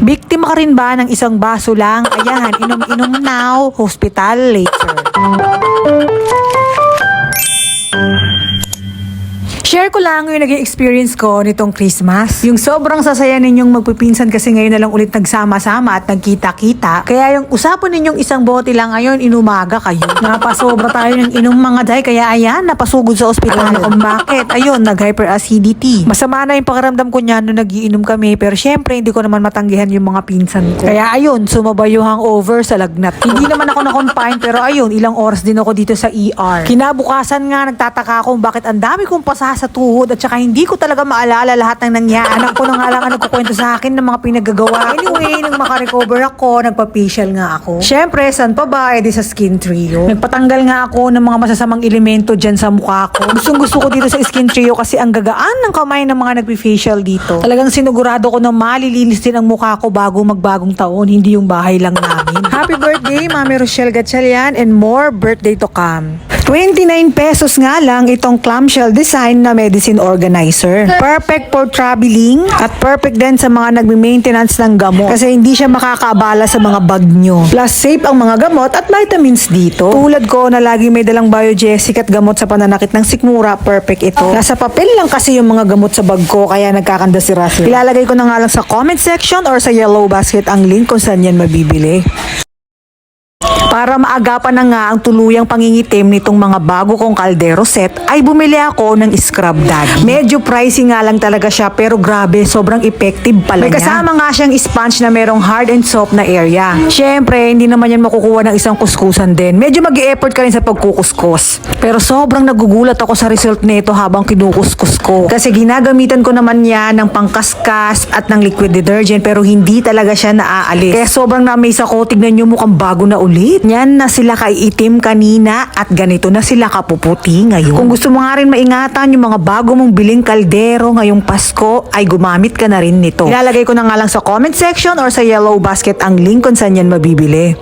Biktima ka rin ba ng isang baso lang? Ayan, inom-inom now, hospital later. Share ko lang yung naging experience ko nitong Christmas. Yung sobrang sasaya ninyong magpipinsan kasi ngayon na lang ulit nagsama-sama at nagkita-kita. Kaya yung usapan ninyong isang bote lang ngayon, inumaga kayo. Napasobra tayo ng inom mga day, kaya ayan, napasugod sa ospital. Kung bakit? Ayun, nag-hyperacidity. Masama na yung pakiramdam ko niyan nung nagiinom kami, pero syempre hindi ko naman matanggihan yung mga pinsan ko. Kaya ayun, sumabay yung hangover sa lagnat. Hindi naman ako na-confine, pero ayun, ilang oras din ako dito sa ER. Kinabukasan nga, nagtataka ako bakit ang dami kong pasaha sa tuhod at saka hindi ko talaga maalala lahat ng nangyari. Anak ko na nga lang ang nagkukwento sa akin ng mga pinagagawa. Anyway, nang makarecover ako, nagpa-facial nga ako. Syempre, saan pa ba? Di sa Skin Trio. Nagpatanggal nga ako ng mga masasamang elemento dyan sa mukha ko. Gusto ko dito sa Skin Trio kasi ang gagaan ng kamay ng mga nagpa-facial dito. Talagang sinugurado ko na malilinis din ang mukha ko bago magbagong taon, hindi yung bahay lang namin. Happy birthday, Mami Rochelle Gatchalian, and more birthday to come. 29 pesos nga lang itong clamshell design na medicine organizer. Perfect for traveling at perfect din sa mga nagme-maintenance ng gamot kasi hindi siya makakaabala sa mga bag nyo. Plus safe ang mga gamot at vitamins dito. Tulad ko na lagi may dalang Biogesic at gamot sa pananakit ng sikmura, perfect ito. Nasa papel lang kasi yung mga gamot sa bag ko kaya nagkakanda si Russell. Ilalagay ko na nga lang sa comment section or sa yellow basket ang link kung saan yan mabibili. Para maagapan na nga ang tuluyang pangingitim nitong mga bago kong kaldero set, ay bumili ako ng Scrub Daddy. Medyo pricey nga lang talaga siya pero grabe, sobrang effective pala niya. May kasama nga siyang sponge na merong hard and soft na area. Syempre, hindi naman yan makukuha ng isang kuskusan din. Medyo mag-i-effort ka rin sa pagkukuskus. Pero sobrang nagugulat ako sa result nito habang kinukuskus ko. Kasi ginagamitan ko naman yan ng pangkaskas at ng liquid detergent pero hindi talaga siya naaalis. Kaya sobrang na-amaze ako, tignan nyo mukhang bago na ulit. Yan na sila kaiitim kanina at ganito na sila kapuputi ngayon. Kung gusto mo nga rin maingatan yung mga bago mong biling kaldero ngayong Pasko, ay gumamit ka na rin nito. Ilalagay ko na nga lang sa comment section or sa yellow basket ang link kung saan yan mabibili.